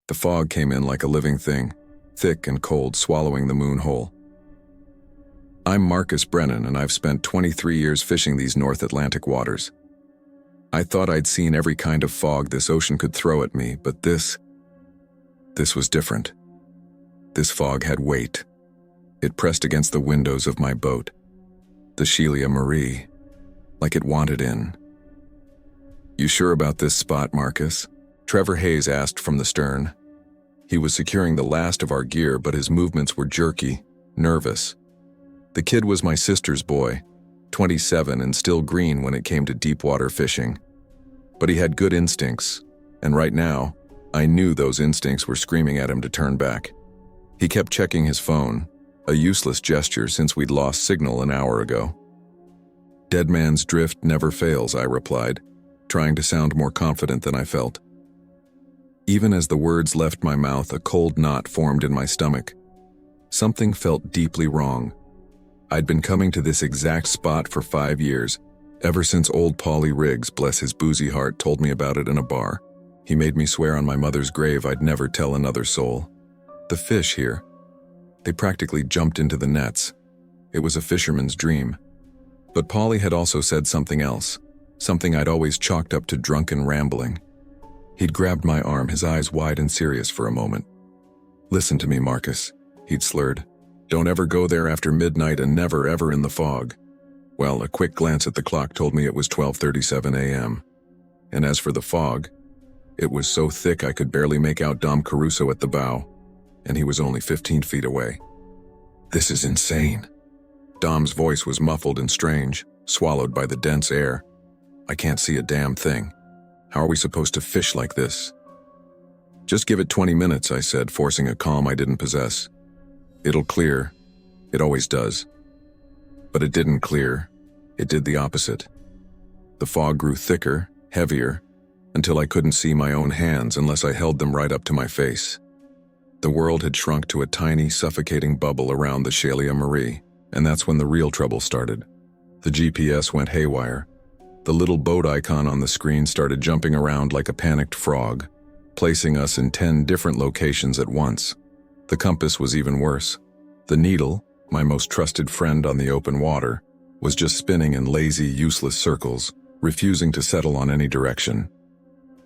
The fog came in like a living thing, thick and cold, swallowing the moon whole. I'm Marcus Brennan, and I've spent 23 years fishing these North Atlantic waters. I thought I'd seen every kind of fog this ocean could throw at me, but this was different. This fog had weight. It pressed against the windows of my boat, the Shelia Marie, like it wanted in. "You sure about this spot, Marcus?" Trevor Hayes asked from the stern. He was securing the last of our gear, but his movements were jerky, nervous. The kid was my sister's boy, 27 and still green when it came to deep water fishing. But he had good instincts, and right now, I knew those instincts were screaming at him to turn back. He kept checking his phone, a useless gesture since we'd lost signal an hour ago. "Dead man's drift never fails," I replied, trying to sound more confident than I felt. Even as the words left my mouth, a cold knot formed in my stomach. Something felt deeply wrong. I'd been coming to this exact spot for 5 years, ever since old Paulie Riggs, bless his boozy heart, told me about it in a bar. He made me swear on my mother's grave I'd never tell another soul. The fish here, they practically jumped into the nets. It was a fisherman's dream. But Paulie had also said something else, something I'd always chalked up to drunken rambling. He'd grabbed my arm, his eyes wide and serious for a moment. "Listen to me, Marcus," he'd slurred. "Don't ever go there after midnight, and never ever in the fog." Well, a quick glance at the clock told me it was 12:37 a.m. And as for the fog, it was so thick I could barely make out Dom Caruso at the bow, and he was only 15 feet away. "This is insane." Dom's voice was muffled and strange, swallowed by the dense air. "I can't see a damn thing. How are we supposed to fish like this?" "Just give it 20 minutes, I said, forcing a calm I didn't possess. "It'll clear. It always does." But it didn't clear. It did the opposite. The fog grew thicker, heavier, until I couldn't see my own hands unless I held them right up to my face. The world had shrunk to a tiny, suffocating bubble around the Shelia Marie, and that's when the real trouble started. The GPS went haywire. The little boat icon on the screen started jumping around like a panicked frog, placing us in 10 different locations at once. The compass was even worse. The needle, my most trusted friend on the open water, was just spinning in lazy, useless circles, refusing to settle on any direction.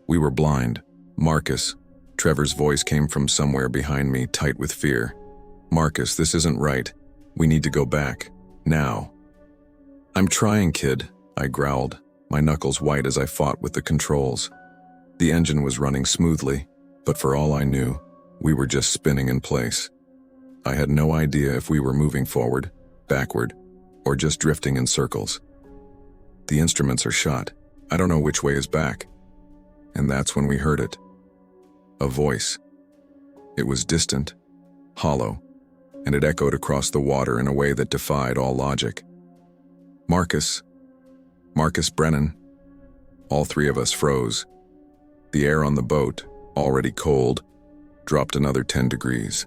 We were blind. "Marcus," Trevor's voice came from somewhere behind me, tight with fear. "Marcus, this isn't right. We need to go back. Now." "I'm trying, kid," I growled, my knuckles white as I fought with the controls. The engine was running smoothly, but for all I knew, we were just spinning in place. I had no idea if we were moving forward, backward, or just drifting in circles. "The instruments are shot. I don't know which way is back." And that's when we heard it. A voice. It was distant, hollow, and it echoed across the water in a way that defied all logic. "Marcus. Marcus Brennan." All three of us froze. The air on the boat, already cold, dropped another 10 degrees.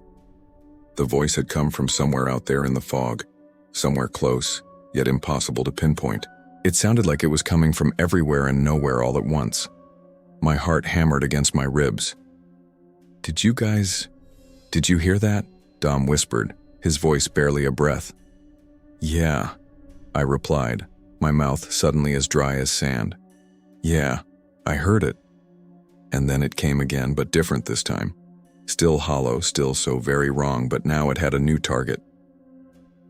The voice had come from somewhere out there in the fog, somewhere close, yet impossible to pinpoint. It sounded like it was coming from everywhere and nowhere all at once. My heart hammered against my ribs. Did you hear that?" Dom whispered, his voice barely a breath. "Yeah," I replied, my mouth suddenly as dry as sand. "Yeah, I heard it." And then it came again, but different this time. Still hollow, still so very wrong, but now it had a new target.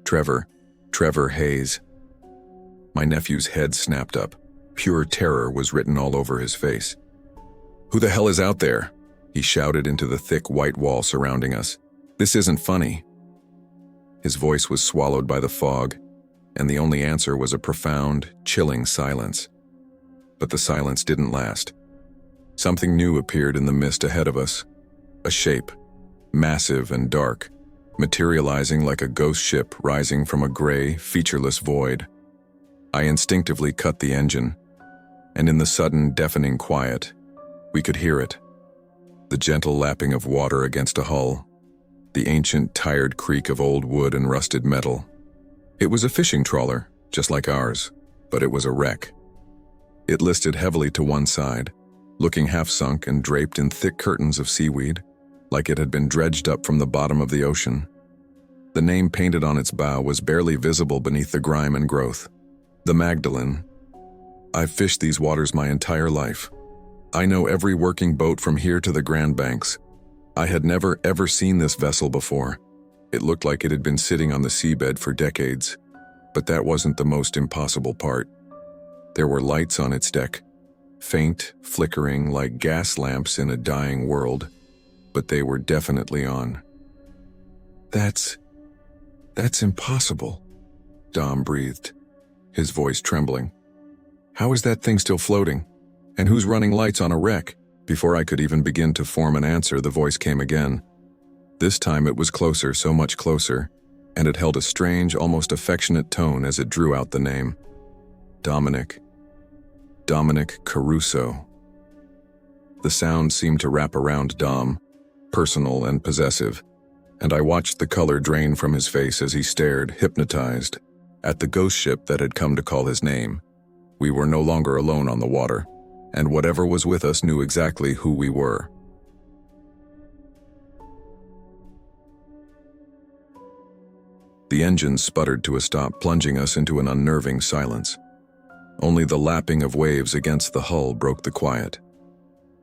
Trevor Hayes." My nephew's head snapped up. Pure terror was written all over his face. "Who the hell is out there?" he shouted into the thick white wall surrounding us. "This isn't funny." His voice was swallowed by the fog, and the only answer was a profound, chilling silence. But the silence didn't last. Something new appeared in the mist ahead of us. A shape, massive and dark, materializing like a ghost ship rising from a gray, featureless void. I instinctively cut the engine, and in the sudden, deafening quiet, we could hear it. The gentle lapping of water against a hull, the ancient, tired creak of old wood and rusted metal. It was a fishing trawler, just like ours, but it was a wreck. It listed heavily to one side, looking half-sunk and draped in thick curtains of seaweed, like it had been dredged up from the bottom of the ocean. The name painted on its bow was barely visible beneath the grime and growth. The Magdalene. I've fished these waters my entire life. I know every working boat from here to the Grand Banks. I had never ever seen this vessel before. It looked like it had been sitting on the seabed for decades. But that wasn't the most impossible part. There were lights on its deck, faint, flickering like gas lamps in a dying world, but they were definitely on. That's impossible, Dom breathed, his voice trembling. How is that thing still floating? And who's running lights on a wreck? Before I could even begin to form an answer, the voice came again. This time it was closer, so much closer, and it held a strange, almost affectionate tone as it drew out the name. Dominic Caruso. The sound seemed to wrap around Dom, personal and possessive, and I watched the color drain from his face as he stared, hypnotized, at the ghost ship that had come to call his name. We were no longer alone on the water, and whatever was with us knew exactly who we were. The engine sputtered to a stop, plunging us into an unnerving silence. Only the lapping of waves against the hull broke the quiet.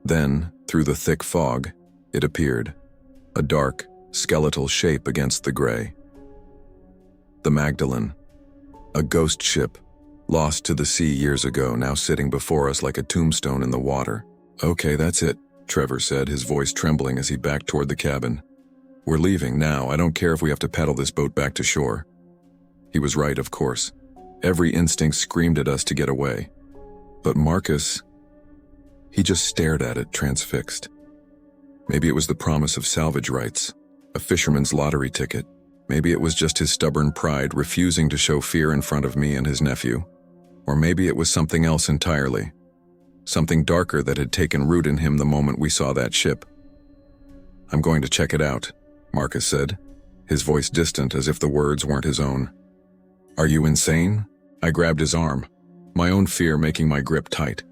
Then, through the thick fog, it appeared, a dark, skeletal shape against the gray. The Magdalene, a ghost ship, lost to the sea years ago, now sitting before us like a tombstone in the water. Okay, that's it, Trevor said, his voice trembling as he backed toward the cabin. We're leaving now. I don't care if we have to paddle this boat back to shore. He was right, of course. Every instinct screamed at us to get away. But Marcus, he just stared at it, transfixed. Maybe it was the promise of salvage rights, a fisherman's lottery ticket. Maybe it was just his stubborn pride refusing to show fear in front of me and his nephew. Or maybe it was something else entirely. Something darker that had taken root in him the moment we saw that ship. I'm going to check it out, Marcus said, his voice distant as if the words weren't his own. Are you insane? I grabbed his arm, my own fear making my grip tight.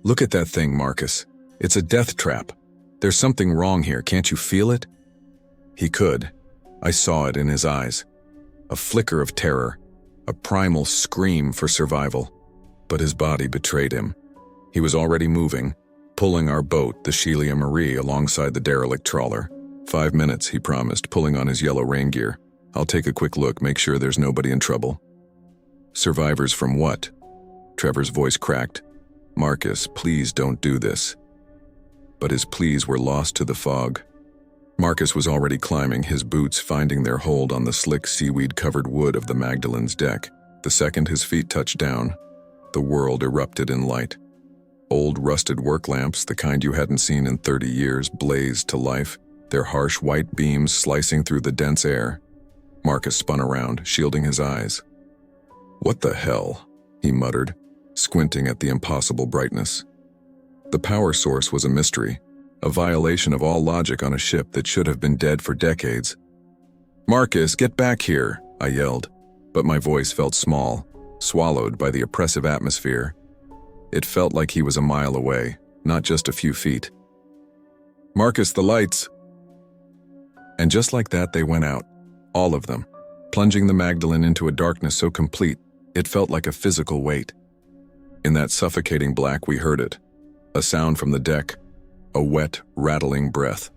Look at that thing, Marcus. It's a death trap. There's something wrong here, can't you feel it? He could. I saw it in his eyes. A flicker of terror, a primal scream for survival. But his body betrayed him. He was already moving, pulling our boat, the Shelia Marie, alongside the derelict trawler. 5 minutes, he promised, pulling on his yellow rain gear. I'll take a quick look, make sure there's nobody in trouble. Survivors from what? Trevor's voice cracked. Marcus, please don't do this. But his pleas were lost to the fog. Marcus was already climbing, his boots finding their hold on the slick seaweed-covered wood of the Magdalene's deck. The second his feet touched down, the world erupted in light. Old rusted work lamps, the kind you hadn't seen in 30 years, blazed to life, their harsh white beams slicing through the dense air. Marcus spun around, shielding his eyes. What the hell? He muttered, squinting at the impossible brightness. The power source was a mystery, a violation of all logic on a ship that should have been dead for decades. Marcus, get back here, I yelled, but my voice felt small, swallowed by the oppressive atmosphere. It felt like he was a mile away, not just a few feet. Marcus, the lights! And just like that, they went out, all of them, plunging the Magdalene into a darkness so complete, it felt like a physical weight. In that suffocating black, we heard it, a sound from the deck, a wet, rattling breath.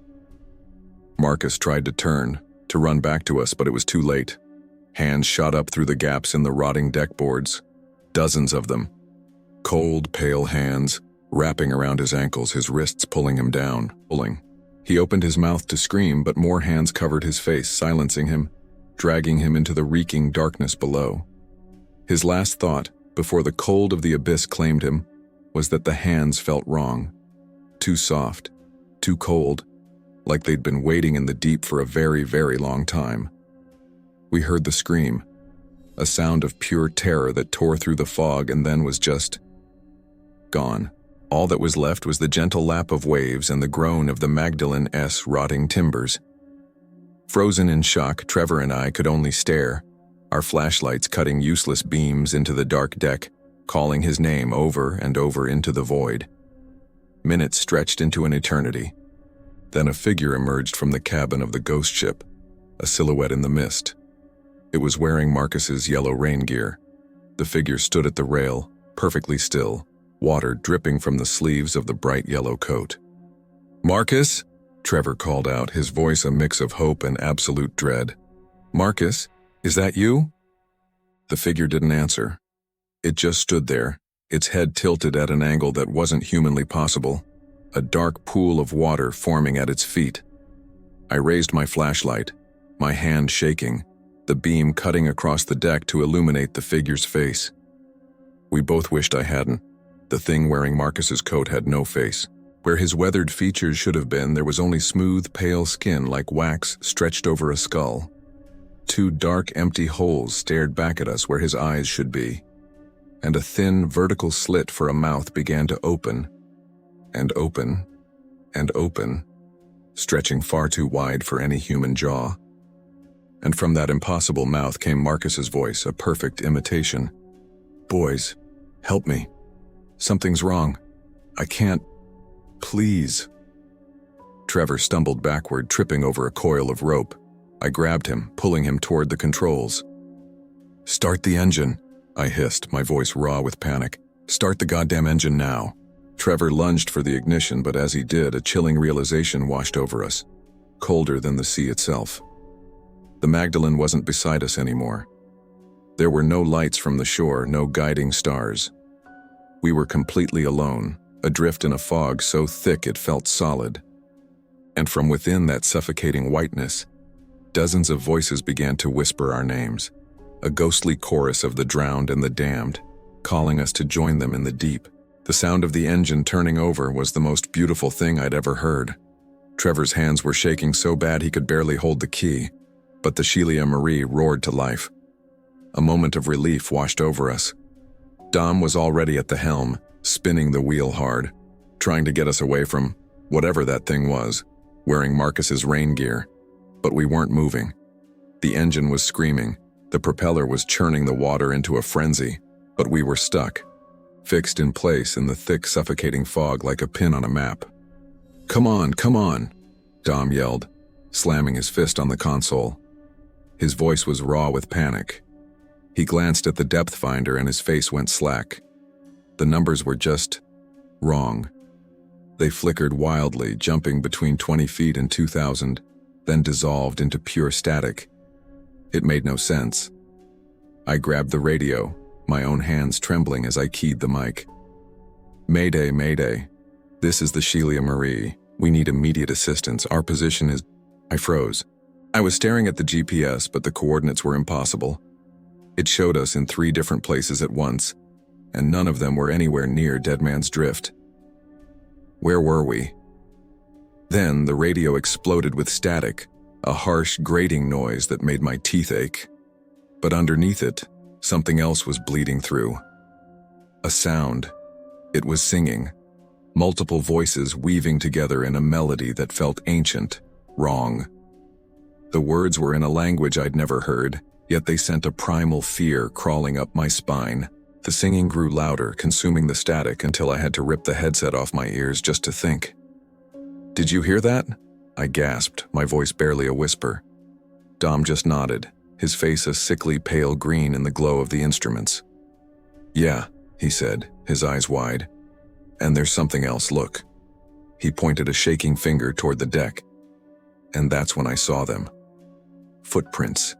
Marcus tried to turn, to run back to us, but it was too late. Hands shot up through the gaps in the rotting deck boards, dozens of them. Cold, pale hands, wrapping around his ankles, his wrists pulling him down, pulling. He opened his mouth to scream, but more hands covered his face, silencing him, dragging him into the reeking darkness below. His last thought, before the cold of the abyss claimed him, was that the hands felt wrong. Too soft, too cold, like they'd been waiting in the deep for a very, very long time. We heard the scream, a sound of pure terror that tore through the fog and then was just gone. All that was left was the gentle lap of waves and the groan of the Magdalene's rotting timbers. Frozen in shock, Trevor and I could only stare, our flashlights cutting useless beams into the dark deck, calling his name over and over into the void. Minutes stretched into an eternity. Then a figure emerged from the cabin of the ghost ship, a silhouette in the mist. It was wearing Marcus's yellow rain gear. The figure stood at the rail, perfectly still, water dripping from the sleeves of the bright yellow coat. "Marcus?" Trevor called out, his voice a mix of hope and absolute dread. "Marcus, is that you?" The figure didn't answer. It just stood there, its head tilted at an angle that wasn't humanly possible, a dark pool of water forming at its feet. I raised my flashlight, my hand shaking, the beam cutting across the deck to illuminate the figure's face. We both wished I hadn't. The thing wearing Marcus's coat had no face. Where his weathered features should have been, there was only smooth, pale skin like wax stretched over a skull. Two dark, empty holes stared back at us where his eyes should be, and a thin, vertical slit for a mouth began to open, and open, and open, stretching far too wide for any human jaw. And from that impossible mouth came Marcus's voice, a perfect imitation. "Boys, help me. Something's wrong. I can't. Please." Trevor stumbled backward, tripping over a coil of rope. I grabbed him, pulling him toward the controls. "Start the engine," I hissed, my voice raw with panic. "Start the goddamn engine now." Trevor lunged for the ignition, but as he did, a chilling realization washed over us, colder than the sea itself. The Magdalene wasn't beside us anymore. There were no lights from the shore, no guiding stars. We were completely alone, adrift in a fog so thick it felt solid. And from within that suffocating whiteness, dozens of voices began to whisper our names, a ghostly chorus of the drowned and the damned, calling us to join them in the deep. The sound of the engine turning over was the most beautiful thing I'd ever heard. Trevor's hands were shaking so bad he could barely hold the key, but the Sheila Marie roared to life. A moment of relief washed over us. Dom was already at the helm, spinning the wheel hard, trying to get us away from whatever that thing was, wearing Marcus's rain gear. But we weren't moving. The engine was screaming, the propeller was churning the water into a frenzy, but we were stuck, fixed in place in the thick, suffocating fog like a pin on a map. Come on," Dom yelled, slamming his fist on the console. His voice was raw with panic. He glanced at the depth finder and his face went slack. The numbers were just wrong. They flickered wildly, jumping between 20 feet and 2,000, then dissolved into pure static. It made no sense. I grabbed the radio, my own hands trembling as I keyed the mic. "Mayday, mayday. This is the Sheila Marie. We need immediate assistance. Our position is..." I froze. I was staring at the GPS, but the coordinates were impossible. It showed us in 3 different places at once, and none of them were anywhere near Dead Man's Drift. Where were we? Then the radio exploded with static, a harsh, grating noise that made my teeth ache. But underneath it, something else was bleeding through. A sound. It was singing. Multiple voices weaving together in a melody that felt ancient, wrong. The words were in a language I'd never heard, yet they sent a primal fear crawling up my spine. The singing grew louder, consuming the static until I had to rip the headset off my ears just to think. "Did you hear that?" I gasped, my voice barely a whisper. Dom just nodded, his face a sickly pale green in the glow of the instruments. "Yeah," he said, his eyes wide. "And there's something else, look." He pointed a shaking finger toward the deck. And that's when I saw them. Footprints.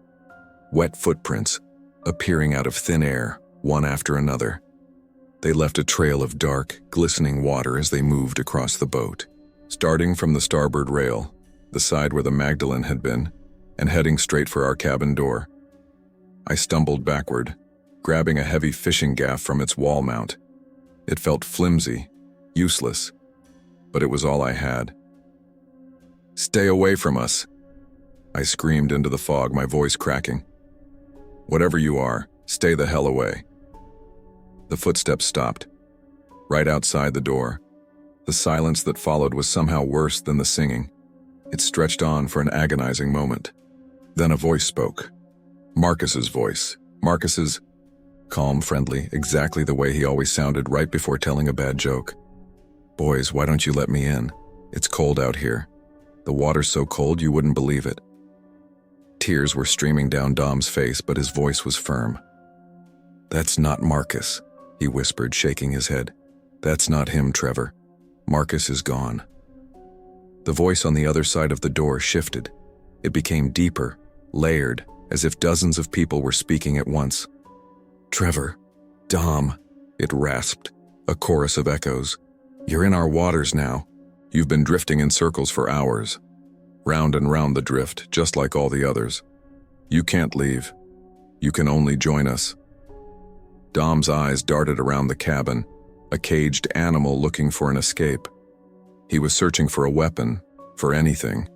Wet footprints, appearing out of thin air, one after another. They left a trail of dark, glistening water as they moved across the boat, starting from the starboard rail, the side where the Magdalene had been, and heading straight for our cabin door. I stumbled backward, grabbing a heavy fishing gaff from its wall mount. It felt flimsy, useless, but it was all I had. "Stay away from us," I screamed into the fog, my voice cracking. "Whatever you are, stay the hell away." The footsteps stopped, right outside the door. The silence that followed was somehow worse than the singing. It stretched on for an agonizing moment. Then a voice spoke. Marcus's voice. Marcus's, calm, friendly, exactly the way he always sounded right before telling a bad joke. "Boys, why don't you let me in? It's cold out here." The water's so cold you wouldn't believe it. Tears were streaming down Dom's face, but his voice was firm. "That's not Marcus," he whispered, shaking his head. "That's not him, Trevor. Marcus is gone." The voice on the other side of the door shifted. It became deeper, layered, as if dozens of people were speaking at once. "Trevor, Dom," it rasped, a chorus of echoes. "You're in our waters now. You've been drifting in circles for hours. Round and round the drift, just like all the others. You can't leave. You can only join us." Dom's eyes darted around the cabin, a caged animal looking for an escape. He was searching for a weapon, for anything.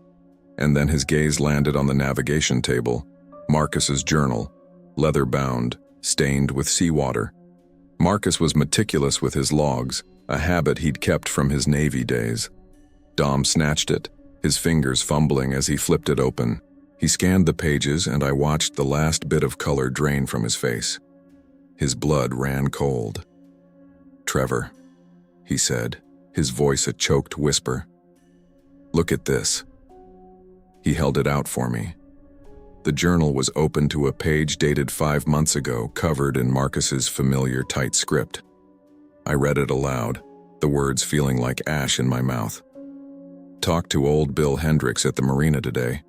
And then his gaze landed on the navigation table, Marcus's journal, leather-bound, stained with seawater. Marcus was meticulous with his logs, a habit he'd kept from his Navy days. Dom snatched it, his fingers fumbling as he flipped it open. He scanned the pages, and I watched the last bit of color drain from his face. His blood ran cold. "Trevor," he said, his voice a choked whisper. "Look at this." He held it out for me. The journal was open to a page dated 5 months ago, covered in Marcus's familiar tight script. I read it aloud, the words feeling like ash in my mouth. "Talked to old Bill Hendricks at the marina today.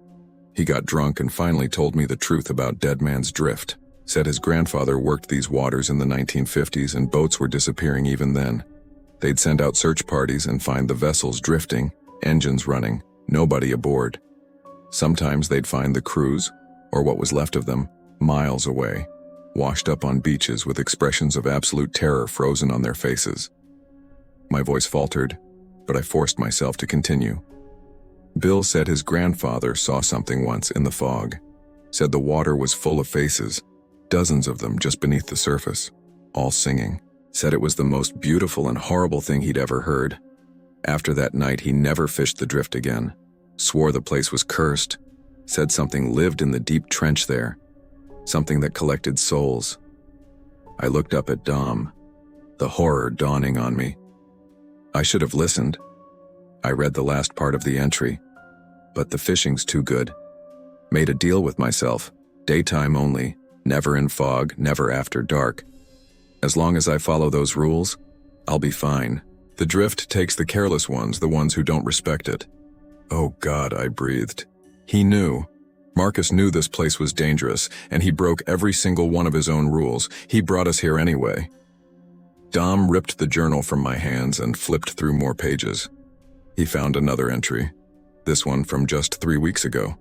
He got drunk and finally told me the truth about Dead Man's Drift. Said his grandfather worked these waters in the 1950s and boats were disappearing even then. They'd send out search parties and find the vessels drifting, engines running, nobody aboard. Sometimes they'd find the crews, or what was left of them, miles away, washed up on beaches with expressions of absolute terror frozen on their faces." My voice faltered, but I forced myself to continue. "Bill said his grandfather saw something once in the fog. Said the water was full of faces, dozens of them just beneath the surface, all singing. Said it was the most beautiful and horrible thing he'd ever heard. After that night, he never fished the drift again. Swore the place was cursed. Said something lived in the deep trench there. Something that collected souls." I looked up at Dom, the horror dawning on me. I should have listened. I read the last part of the entry. But the fishing's too good. Made a deal with myself. Daytime only. Never in fog, never after dark. As long as I follow those rules, I'll be fine. The drift takes the careless ones, the ones who don't respect it. "Oh God," I breathed. He knew. Marcus knew this place was dangerous, and he broke every single one of his own rules. He brought us here anyway. Dom ripped the journal from my hands and flipped through more pages. He found another entry, this one from just 3 weeks ago.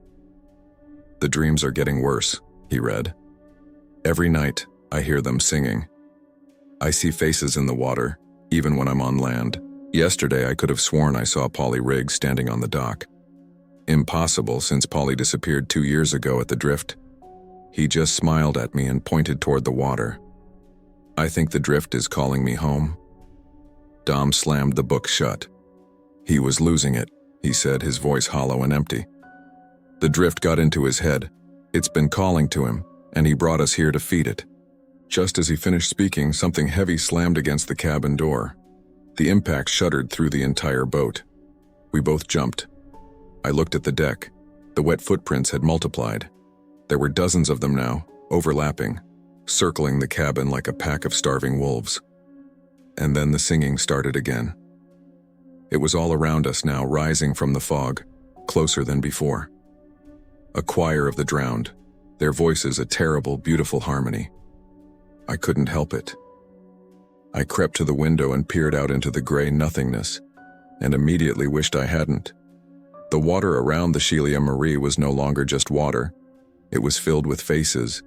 "The dreams are getting worse," he read. "Every night, I hear them singing. I see faces in the water, even when I'm on land. Yesterday, I could have sworn I saw Polly Riggs standing on the dock. Impossible, since Polly disappeared 2 years ago at the drift." He just smiled at me and pointed toward the water. "I think the drift is calling me home." Dom slammed the book shut. "He was losing it," he said, his voice hollow and empty. "The drift got into his head. It's been calling to him, and he brought us here to feed it." Just as he finished speaking, something heavy slammed against the cabin door. The impact shuddered through the entire boat. We both jumped. I looked at the deck. The wet footprints had multiplied. There were dozens of them now, overlapping, circling the cabin like a pack of starving wolves. And then the singing started again. It was all around us now, rising from the fog, closer than before. A choir of the drowned, their voices a terrible, beautiful harmony. I couldn't help it. I crept to the window and peered out into the gray nothingness, and immediately wished I hadn't. The water around the Shelia Marie was no longer just water. It was filled with faces,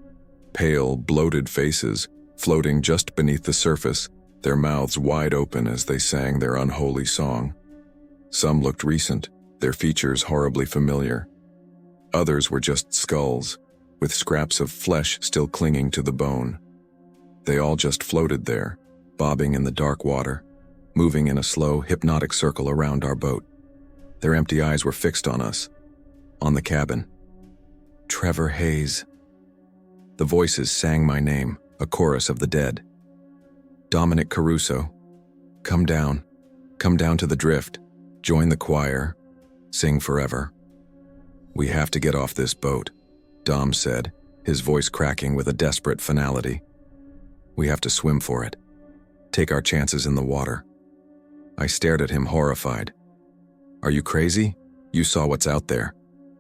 pale, bloated faces, floating just beneath the surface, their mouths wide open as they sang their unholy song. Some looked recent, their features horribly familiar. Others were just skulls, with scraps of flesh still clinging to the bone. They all just floated there, bobbing in the dark water, moving in a slow, hypnotic circle around our boat. Their empty eyes were fixed on us, on the cabin. "Trevor Hayes." The voices sang my name, a chorus of the dead. "Dominic Caruso. Come down to the drift. Join the choir. Sing forever. We have to get off this boat, Dom said, his voice cracking with a desperate finality. We have to swim for it. Take our chances in the water. I stared at him horrified. Are you crazy? You saw what's out there.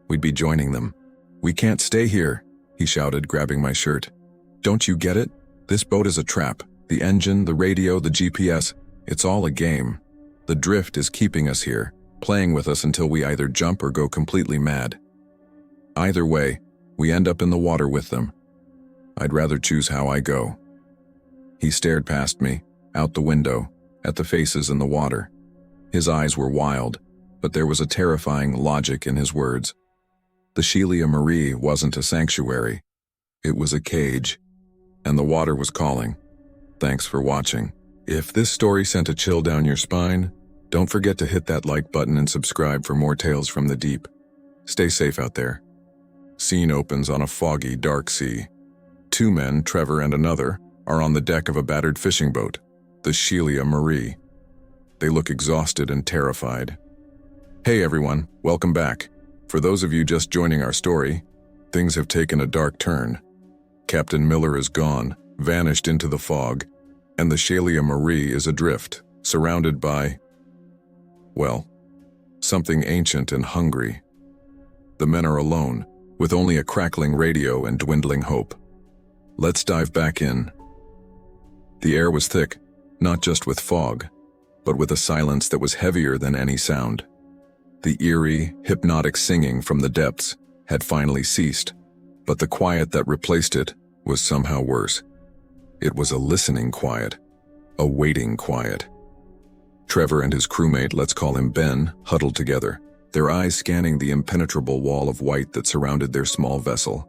We'd be joining them. We can't stay here, he shouted, grabbing my shirt. Don't you get it? This boat is a trap. The engine, the radio, the GPS, it's all a game. The drift is keeping us here, playing with us until we either jump or go completely mad. Either way, we end up in the water with them. I'd rather choose how I go. He stared past me, out the window, at the faces in the water. His eyes were wild, but there was a terrifying logic in his words. The Sheila Marie wasn't a sanctuary. It was a cage, and the water was calling. Thanks for watching. If this story sent a chill down your spine, don't forget to hit that like button and subscribe for more tales from the deep. Stay safe out there. Scene opens on a foggy, dark sea. Two men, Trevor and another, are on the deck of a battered fishing boat, the Sheila Marie. They look exhausted and terrified. Hey everyone, welcome back. For those of you just joining our story, things have taken a dark turn. Captain Miller is gone, vanished into the fog, and the Sheila Marie is adrift, surrounded by, well, something ancient and hungry. The men are alone, with only a crackling radio and dwindling hope. Let's dive back in. The air was thick, not just with fog, but with a silence that was heavier than any sound. The eerie, hypnotic singing from the depths had finally ceased, but the quiet that replaced it was somehow worse. It was a listening quiet, a waiting quiet. Trevor and his crewmate, let's call him Ben, huddled together, their eyes scanning the impenetrable wall of white that surrounded their small vessel.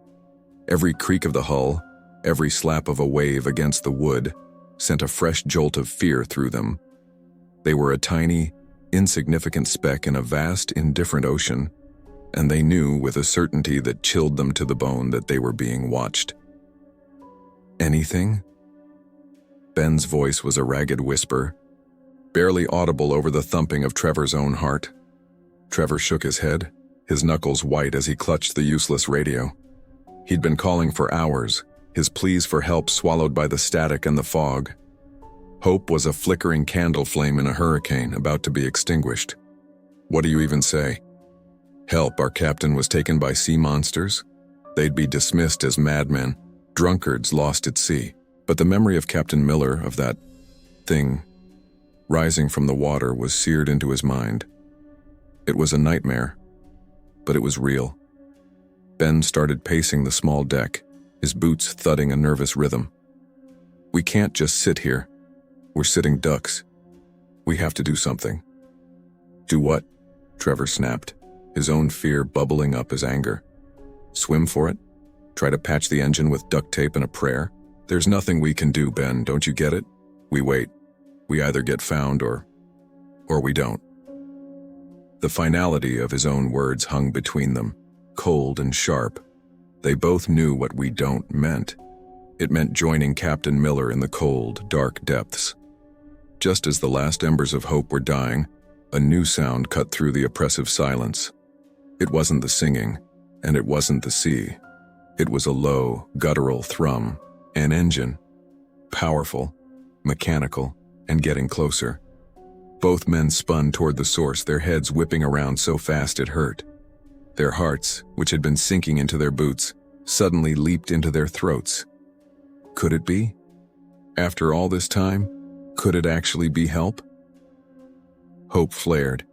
Every creak of the hull, every slap of a wave against the wood, sent a fresh jolt of fear through them. They were a tiny, insignificant speck in a vast, indifferent ocean, and they knew with a certainty that chilled them to the bone that they were being watched. Anything? Ben's voice was a ragged whisper, barely audible over the thumping of Trevor's own heart. Trevor shook his head, his knuckles white as he clutched the useless radio. He'd been calling for hours, his pleas for help swallowed by the static and the fog. Hope was a flickering candle flame in a hurricane about to be extinguished. What do you even say? Help, our captain was taken by sea monsters? They'd be dismissed as madmen, drunkards lost at sea. But the memory of Captain Miller, of that thing rising from the water, was seared into his mind. It was a nightmare, but it was real. Ben started pacing the small deck, his boots thudding a nervous rhythm. We can't just sit here. We're sitting ducks. We have to do something. Do what? Trevor snapped, his own fear bubbling up as anger. Swim for it? Try to patch the engine with duct tape and a prayer? There's nothing we can do, Ben, don't you get it? We wait. We either get found or we don't. The finality of his own words hung between them, cold and sharp. They both knew what "we don't" meant. It meant joining Captain Miller in the cold, dark depths. Just as the last embers of hope were dying, a new sound cut through the oppressive silence. It wasn't the singing, and it wasn't the sea. It was a low, guttural thrum, an engine. Powerful, mechanical, and getting closer. Both men spun toward the source, their heads whipping around so fast it hurt. Their hearts, which had been sinking into their boots, suddenly leaped into their throats. Could it be? After all this time, could it actually be help? Hope flared,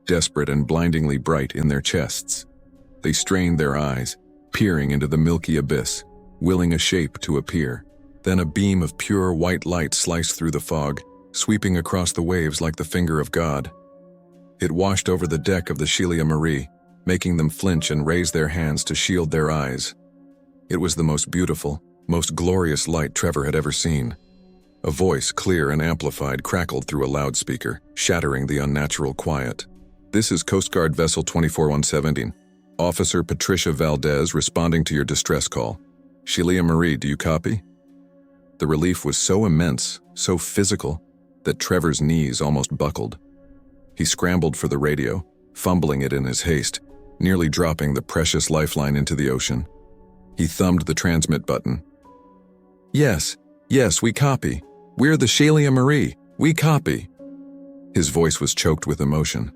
desperate and blindingly bright in their chests. They strained their eyes, peering into the milky abyss, willing a shape to appear. Then a beam of pure white light sliced through the fog, sweeping across the waves like the finger of God. It washed over the deck of the Sheila Marie, making them flinch and raise their hands to shield their eyes. It was the most beautiful, most glorious light Trevor had ever seen. A voice, clear and amplified, crackled through a loudspeaker, shattering the unnatural quiet. This is Coast Guard Vessel 24117. Officer Patricia Valdez responding to your distress call. Sheila Marie, do you copy? The relief was so immense, so physical, that Trevor's knees almost buckled. He scrambled for the radio, fumbling it in his haste, nearly dropping the precious lifeline into the ocean. He thumbed the transmit button. Yes, we copy. We're the Shalia Marie. We copy. His voice was choked with emotion.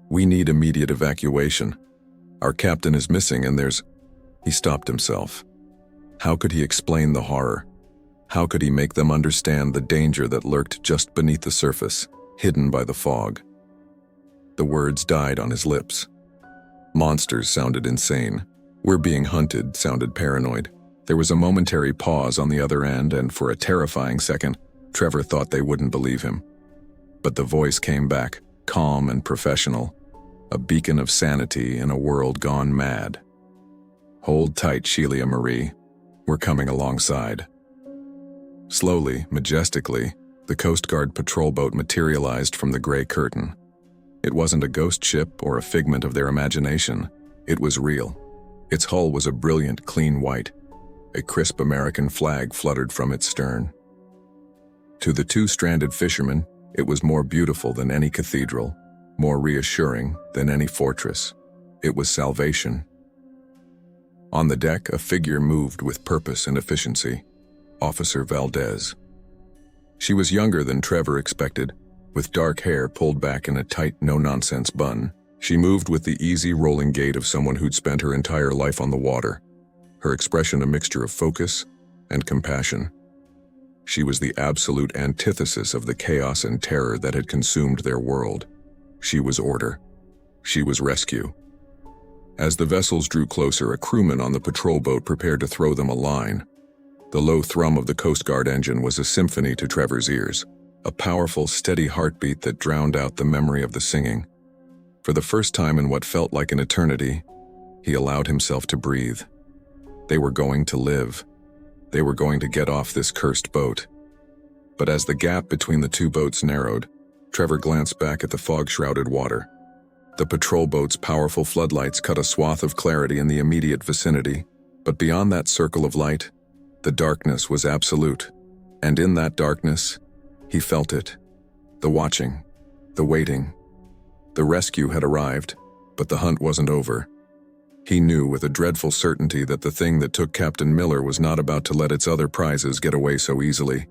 We need immediate evacuation. Our captain is missing and there's... He stopped himself. How could he explain the horror? How could he make them understand the danger that lurked just beneath the surface, hidden by the fog? The words died on his lips. Monsters sounded insane. We're being hunted sounded paranoid. There was a momentary pause on the other end, and for a terrifying second, Trevor thought they wouldn't believe him. But the voice came back, calm and professional, a beacon of sanity in a world gone mad. Hold tight, Shalia Marie. We're coming alongside. Slowly, majestically, the Coast Guard patrol boat materialized from the gray curtain. It wasn't a ghost ship or a figment of their imagination. It was real. Its hull was a brilliant, clean white. A crisp American flag fluttered from its stern. To the two stranded fishermen, it was more beautiful than any cathedral, more reassuring than any fortress. It was salvation. On the deck, a figure moved with purpose and efficiency. Officer Valdez. She was younger than Trevor expected, with dark hair pulled back in a tight, no-nonsense bun. She moved with the easy, rolling gait of someone who'd spent her entire life on the water, her expression a mixture of focus and compassion. She was the absolute antithesis of the chaos and terror that had consumed their world. She was order. She was rescue. As the vessels drew closer, a crewman on the patrol boat prepared to throw them a line. The low thrum of the Coast Guard engine was a symphony to Trevor's ears, a powerful, steady heartbeat that drowned out the memory of the singing. For the first time in what felt like an eternity, he allowed himself to breathe. They were going to live. They were going to get off this cursed boat. But as the gap between the two boats narrowed, Trevor glanced back at the fog-shrouded water. The patrol boat's powerful floodlights cut a swath of clarity in the immediate vicinity, but beyond that circle of light, the darkness was absolute. And in that darkness, he felt it. The watching, the waiting. The rescue had arrived, but the hunt wasn't over. He knew with a dreadful certainty that the thing that took Captain Miller was not about to let its other prizes get away so easily.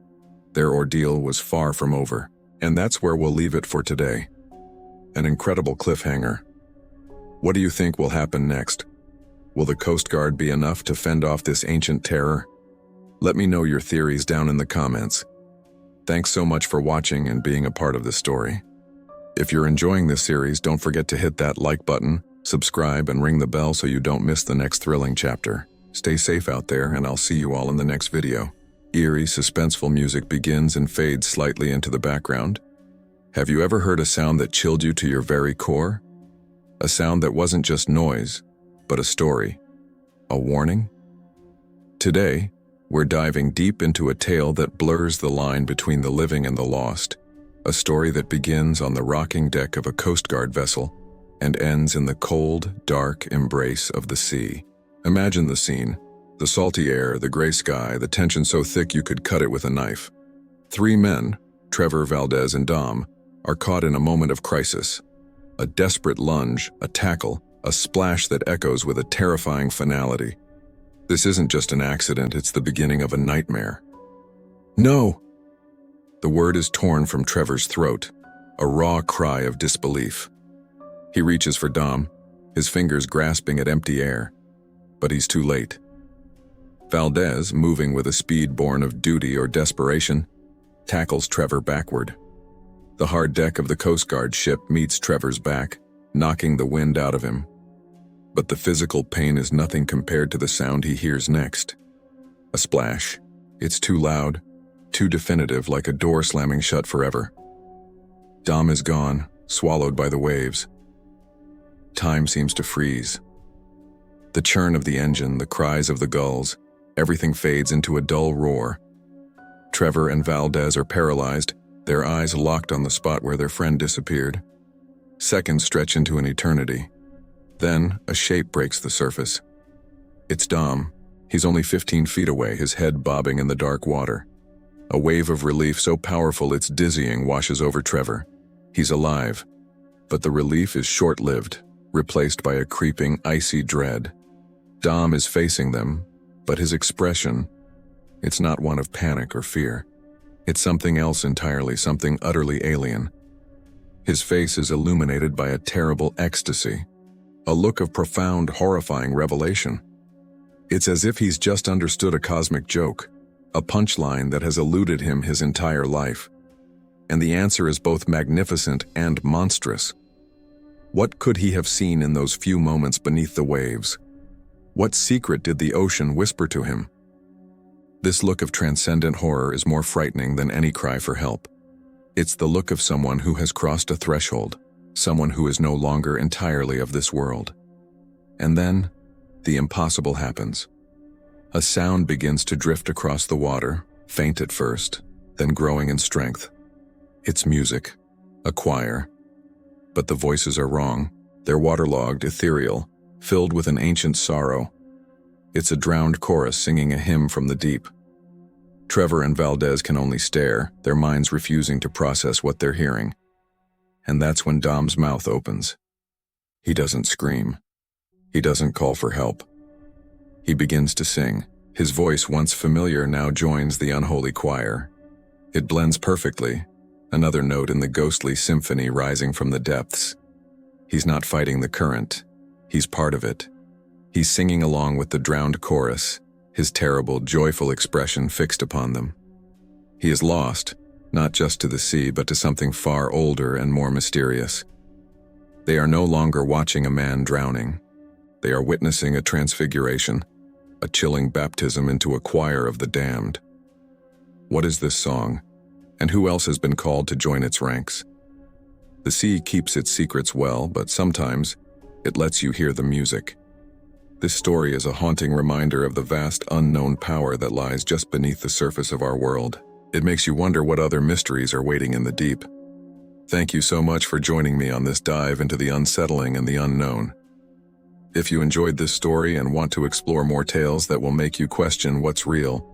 Their ordeal was far from over, and that's where we'll leave it for today. An incredible cliffhanger. What do you think will happen next? Will the Coast Guard be enough to fend off this ancient terror? Let me know your theories down in the comments. Thanks so much for watching and being a part of this story. If you're enjoying this series, don't forget to hit that like button, subscribe, and ring the bell so you don't miss the next thrilling chapter. Stay safe out there, and I'll see you all in the next video. Eerie, suspenseful music begins and fades slightly into the background. Have you ever heard a sound that chilled you to your very core? A sound that wasn't just noise, but a story. A warning? Today, we're diving deep into a tale that blurs the line between the living and the lost. A story that begins on the rocking deck of a Coast Guard vessel and ends in the cold, dark embrace of the sea. Imagine the scene. The salty air, the gray sky, the tension so thick you could cut it with a knife. Three men, Trevor, Valdez, and Dom, are caught in a moment of crisis. A desperate lunge, a tackle, a splash that echoes with a terrifying finality. This isn't just an accident, it's the beginning of a nightmare. No! The word is torn from Trevor's throat, a raw cry of disbelief. He reaches for Dom, his fingers grasping at empty air, but he's too late. Valdez, moving with a speed born of duty or desperation, tackles Trevor backward. The hard deck of the Coast Guard ship meets Trevor's back, knocking the wind out of him. But the physical pain is nothing compared to the sound he hears next. A splash. It's too loud, too definitive, like a door slamming shut forever. Dom is gone, swallowed by the waves. Time seems to freeze. The churn of the engine, the cries of the gulls, everything fades into a dull roar. Trevor and Valdez are paralyzed, their eyes locked on the spot where their friend disappeared. Seconds stretch into an eternity. Then, a shape breaks the surface. It's Dom. He's only 15 feet away, his head bobbing in the dark water. A wave of relief so powerful it's dizzying washes over Trevor. He's alive. But the relief is short-lived, replaced by a creeping, icy dread. Dom is facing them, but his expression, it's not one of panic or fear. It's something else entirely, something utterly alien. His face is illuminated by a terrible ecstasy, a look of profound, horrifying revelation. It's as if he's just understood a cosmic joke, a punchline that has eluded him his entire life. And the answer is both magnificent and monstrous. What could he have seen in those few moments beneath the waves? What secret did the ocean whisper to him? This look of transcendent horror is more frightening than any cry for help. It's the look of someone who has crossed a threshold, someone who is no longer entirely of this world. And then, the impossible happens. A sound begins to drift across the water, faint at first, then growing in strength. It's music, a choir. But the voices are wrong. They're waterlogged, ethereal, filled with an ancient sorrow. It's a drowned chorus singing a hymn from the deep. Trevor and Valdez can only stare, their minds refusing to process what they're hearing. And that's when Dom's mouth opens. He doesn't scream. He doesn't call for help. He begins to sing. His voice, once familiar, now joins the unholy choir. It blends perfectly, another note in the ghostly symphony rising from the depths. He's not fighting the current. He's part of it. He's singing along with the drowned chorus, his terrible, joyful expression fixed upon them. He is lost, not just to the sea, but to something far older and more mysterious. They are no longer watching a man drowning. They are witnessing a transfiguration, a chilling baptism into a choir of the damned. What is this song, and who else has been called to join its ranks? The sea keeps its secrets well, but sometimes it lets you hear the music. This story is a haunting reminder of the vast unknown power that lies just beneath the surface of our world. It makes you wonder what other mysteries are waiting in the deep. Thank you so much for joining me on this dive into the unsettling and the unknown. If you enjoyed this story and want to explore more tales that will make you question what's real,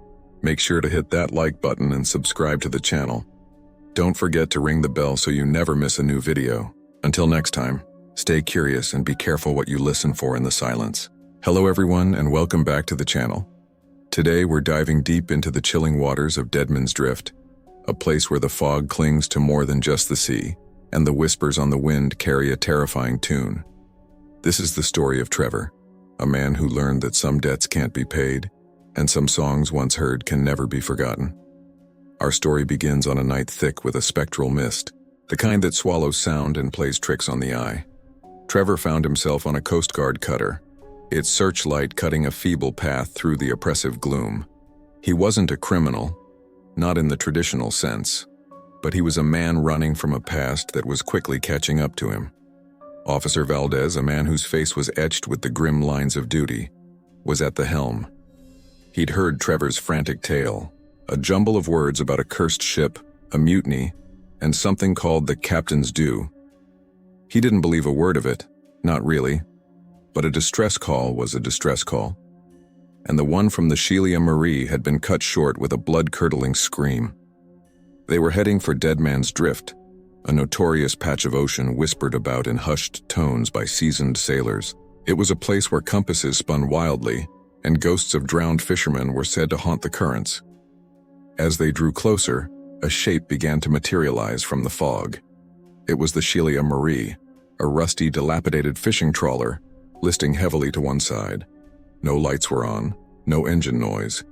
make sure to hit that like button and subscribe to the channel. Don't forget to ring the bell so you never miss a new video. Until next time, stay curious and be careful what you listen for in the silence. Hello everyone, and welcome back to the channel. Today we're diving deep into the chilling waters of Deadman's Drift, a place where the fog clings to more than just the sea, and the whispers on the wind carry a terrifying tune. This is the story of Trevor, a man who learned that some debts can't be paid, and some songs once heard can never be forgotten. Our story begins on a night thick with a spectral mist, the kind that swallows sound and plays tricks on the eye. Trevor found himself on a Coast Guard cutter, its searchlight cutting a feeble path through the oppressive gloom. He wasn't a criminal, not in the traditional sense, but he was a man running from a past that was quickly catching up to him. Officer Valdez, a man whose face was etched with the grim lines of duty, was at the helm. He'd heard Trevor's frantic tale, a jumble of words about a cursed ship, a mutiny, and something called the captain's due. He didn't believe a word of it, not really. But a distress call was a distress call, and the one from the Shelia Marie had been cut short with a blood-curdling scream. They were heading for Deadman's Drift, a notorious patch of ocean whispered about in hushed tones by seasoned sailors. It was a place where compasses spun wildly, and ghosts of drowned fishermen were said to haunt the currents. As they drew closer, a shape began to materialize from the fog. It was the Shelia Marie, a rusty, dilapidated fishing trawler, listing heavily to one side. No lights were on, no engine noise,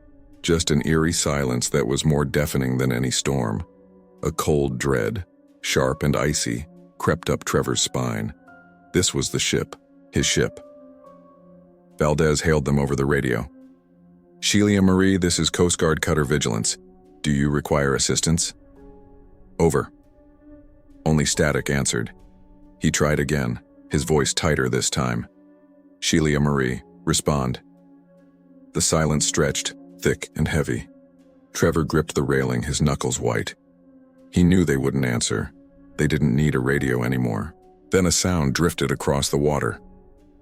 just an eerie silence that was more deafening than any storm. A cold dread, sharp and icy, crept up Trevor's spine. This was the ship, his ship. Valdez hailed them over the radio. "Shelia Marie, this is Coast Guard Cutter Vigilance. Do you require assistance?" "Over." Only static answered. He tried again, his voice tighter this time. "Shelia Marie, respond." The silence stretched, thick and heavy. Trevor gripped the railing, his knuckles white. He knew they wouldn't answer. They didn't need a radio anymore. Then a sound drifted across the water.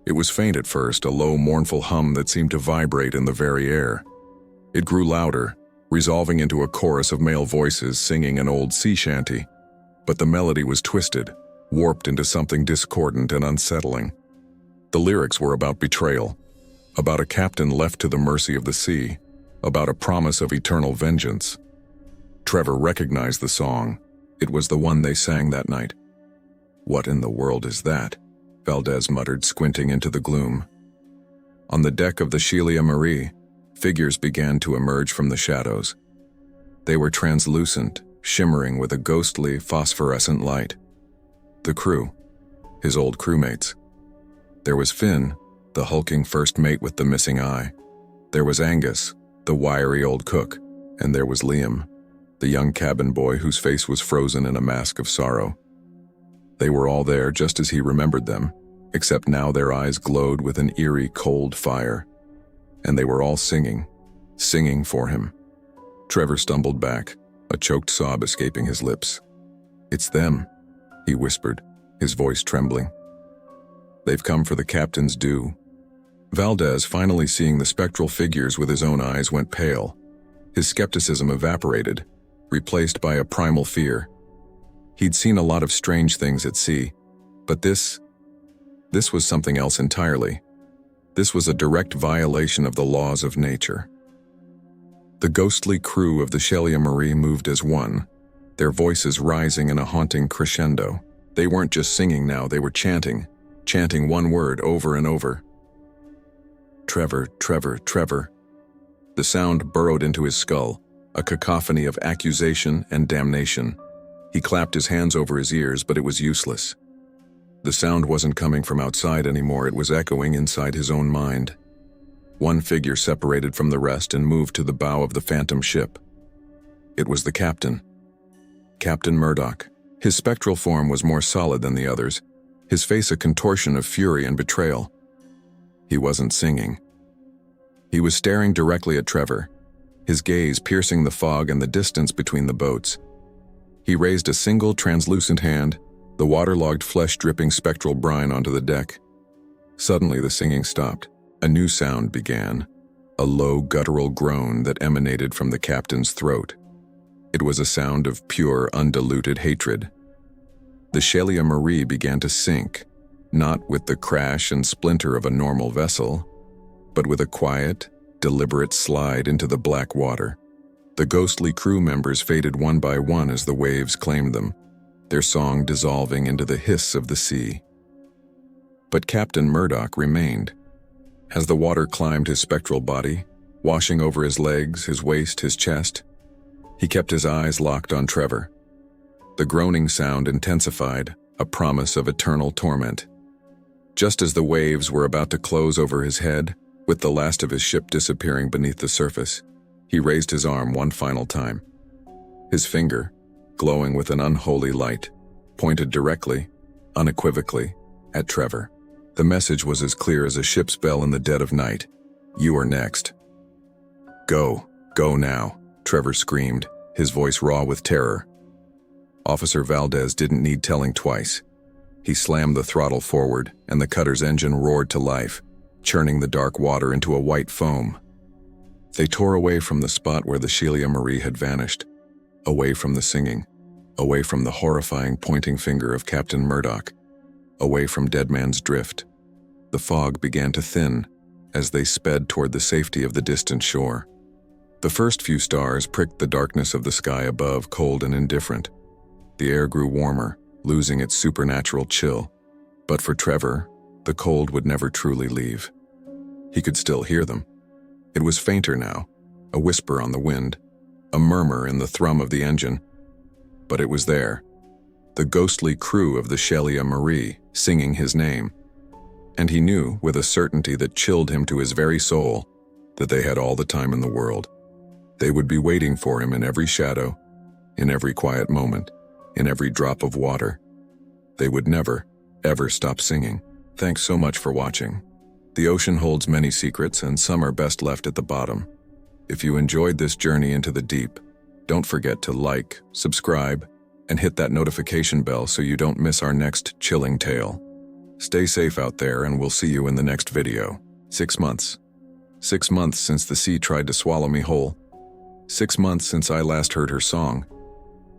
It was faint at first, a low, mournful hum that seemed to vibrate in the very air. It grew louder, resolving into a chorus of male voices singing an old sea shanty. But the melody was twisted, warped into something discordant and unsettling. The lyrics were about betrayal, about a captain left to the mercy of the sea, about a promise of eternal vengeance. Trevor recognized the song. It was the one they sang that night. "What in the world is that?" Valdez muttered, squinting into the gloom. On the deck of the Shelia Marie, figures began to emerge from the shadows. They were translucent, shimmering with a ghostly, phosphorescent light. The crew, his old crewmates. There was Finn, the hulking first mate with the missing eye. There was Angus, the wiry old cook, and there was Liam, the young cabin boy whose face was frozen in a mask of sorrow. They were all there just as he remembered them, except now their eyes glowed with an eerie, cold fire. And they were all singing for him. Trevor stumbled back, a choked sob escaping his lips. "It's them," he whispered, his voice trembling. "They've come for the captain's due." Valdez, finally seeing the spectral figures with his own eyes, went pale. His skepticism evaporated, replaced by a primal fear. He'd seen a lot of strange things at sea, but this was something else entirely. This was a direct violation of the laws of nature. The ghostly crew of the Shelia Marie moved as one, their voices rising in a haunting crescendo. They weren't just singing now, they were chanting one word over and over. "Trevor, Trevor, Trevor." The sound burrowed into his skull, a cacophony of accusation and damnation. He clapped his hands over his ears, but it was useless. The sound wasn't coming from outside anymore, it was echoing inside his own mind. One figure separated from the rest and moved to the bow of the phantom ship. It was the captain. Captain Murdoch. His spectral form was more solid than the others, his face a contortion of fury and betrayal. He wasn't singing. He was staring directly at Trevor, his gaze piercing the fog and the distance between the boats. He raised a single translucent hand, the waterlogged flesh dripping spectral brine onto the deck. Suddenly the singing stopped. A new sound began, a low guttural groan that emanated from the captain's throat. It was a sound of pure, undiluted hatred. The Shelia Marie began to sink, not with the crash and splinter of a normal vessel, but with a quiet, deliberate slide into the black water. The ghostly crew members faded one by one as the waves claimed them, their song dissolving into the hiss of the sea. But Captain Murdoch remained. As the water climbed his spectral body, washing over his legs, his waist, his chest, he kept his eyes locked on Trevor. The groaning sound intensified, a promise of eternal torment. Just as the waves were about to close over his head, with the last of his ship disappearing beneath the surface, he raised his arm one final time. His finger, glowing with an unholy light, pointed directly, unequivocally, at Trevor. The message was as clear as a ship's bell in the dead of night. "You are next." "Go, go now," Trevor screamed, his voice raw with terror. Officer Valdez didn't need telling twice. He slammed the throttle forward, and the cutter's engine roared to life, churning the dark water into a white foam. They tore away from the spot where the Shelia Marie had vanished, away from the singing, away from the horrifying pointing finger of Captain Murdoch, away from Dead Man's Drift. The fog began to thin as they sped toward the safety of the distant shore. The first few stars pricked the darkness of the sky above, cold and indifferent. The air grew warmer, losing its supernatural chill. But for Trevor, the cold would never truly leave. He could still hear them. It was fainter now, a whisper on the wind, a murmur in the thrum of the engine. But it was there, the ghostly crew of the Shelia Marie, singing his name. And he knew, with a certainty that chilled him to his very soul, that they had all the time in the world. They would be waiting for him in every shadow, in every quiet moment, in every drop of water. They would never, ever stop singing. Thanks so much for watching. The ocean holds many secrets, and some are best left at the bottom. If you enjoyed this journey into the deep, don't forget to like, subscribe, and hit that notification bell so you don't miss our next chilling tale. Stay safe out there, and we'll see you in the next video. 6 months. 6 months since the sea tried to swallow me whole. 6 months since I last heard her song.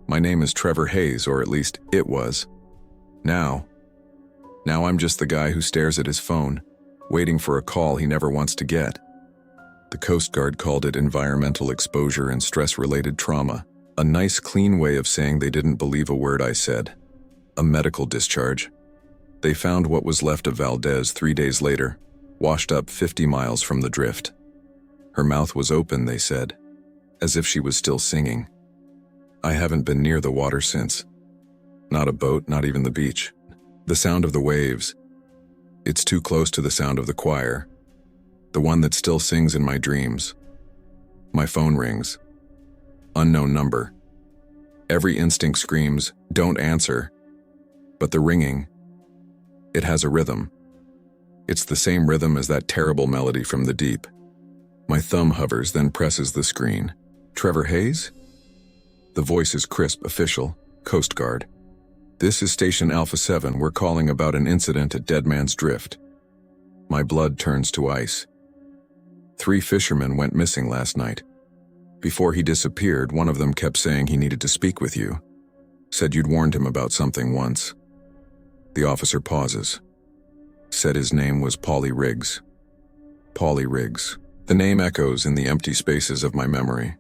My name is Trevor Hayes, or at least it was. Now I'm just the guy who stares at his phone, waiting for a call he never wants to get. The Coast Guard called it environmental exposure and stress-related trauma, a nice, clean way of saying they didn't believe a word I said. A medical discharge. They found what was left of Valdez 3 days later, washed up 50 miles from the drift. Her mouth was open, they said, as if she was still singing. I haven't been near the water since. Not a boat, not even the beach. The sound of the waves. It's too close to the sound of the choir, the one that still sings in my dreams. My phone rings. Unknown number. Every instinct screams, "Don't answer." But the ringing, it has a rhythm. It's the same rhythm as that terrible melody from the deep. My thumb hovers, then presses the screen. Trevor Hayes? The voice is crisp, official, Coast Guard. This is Station Alpha 7. We're calling about an incident at Dead Man's Drift. My blood turns to ice. 3 fishermen went missing last night. Before he disappeared, one of them kept saying he needed to speak with you. Said you'd warned him about something once. The officer pauses. Said his name was Paulie Riggs. Paulie Riggs. The name echoes in the empty spaces of my memory.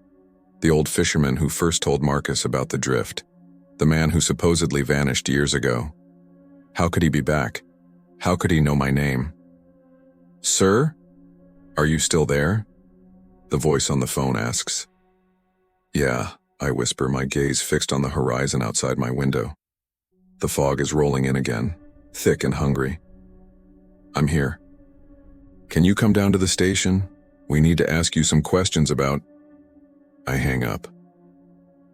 The old fisherman who first told Marcus about the drift. The man who supposedly vanished years ago. How could he be back? How could he know my name? Sir? Are you still there? The voice on the phone asks. Yeah, I whisper, my gaze fixed on the horizon outside my window. The fog is rolling in again, thick and hungry. I'm here. Can you come down to the station? We need to ask you some questions about... I hang up.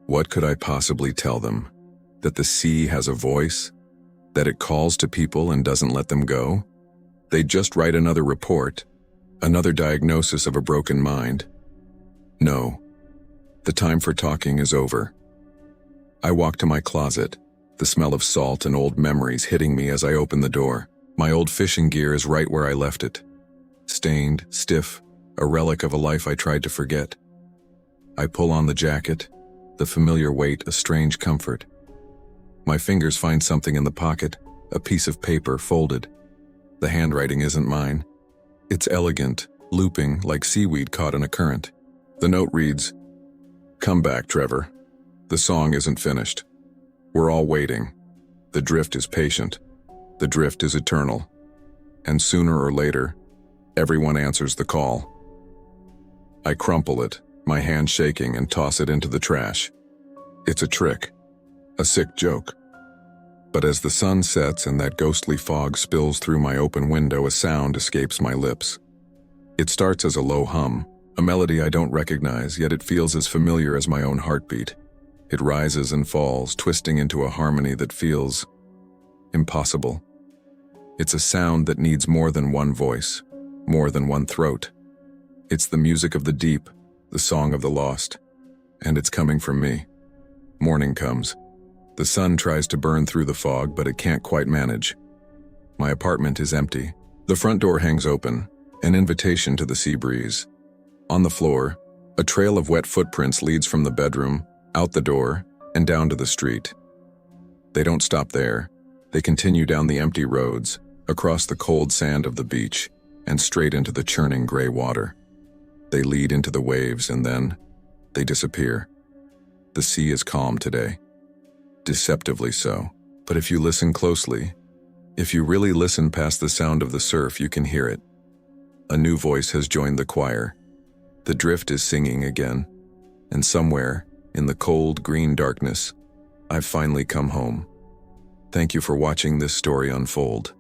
What could I possibly tell them? That the sea has a voice? That it calls to people and doesn't let them go? They'd just write another report, another diagnosis of a broken mind. No, the time for talking is over. I walk to my closet, the smell of salt and old memories hitting me as I open the door. My old fishing gear is right where I left it. Stained, stiff, a relic of a life I tried to forget. I pull on the jacket, the familiar weight, a strange comfort. My fingers find something in the pocket, a piece of paper folded. The handwriting isn't mine. It's elegant, looping like seaweed caught in a current. The note reads, "Come back, Trevor. The song isn't finished. We're all waiting. The drift is patient. The drift is eternal. And sooner or later, everyone answers the call." I crumple it, my hand shaking, and toss it into the trash. It's a trick, a sick joke. But as the sun sets and that ghostly fog spills through my open window, a sound escapes my lips. It starts as a low hum, a melody I don't recognize, yet it feels as familiar as my own heartbeat. It rises and falls, twisting into a harmony that feels impossible. It's a sound that needs more than one voice, more than one throat. It's the music of the deep, the song of the lost, and it's coming from me. Morning comes. The sun tries to burn through the fog, but it can't quite manage. My apartment is empty. The front door hangs open, an invitation to the sea breeze. On the floor, a trail of wet footprints leads from the bedroom, out the door, and down to the street. They don't stop there. They continue down the empty roads, across the cold sand of the beach, and straight into the churning gray water. They lead into the waves, and then they disappear. The sea is calm today. Deceptively so. But if you listen closely, if you really listen past the sound of the surf, you can hear it. A new voice has joined the choir. The drift is singing again. And somewhere, in the cold, green darkness, I've finally come home. Thank you for watching this story unfold.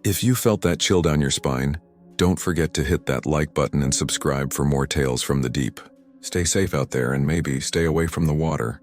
If you felt that chill down your spine, don't forget to hit that like button and subscribe for more tales from the deep. Stay safe out there and maybe stay away from the water.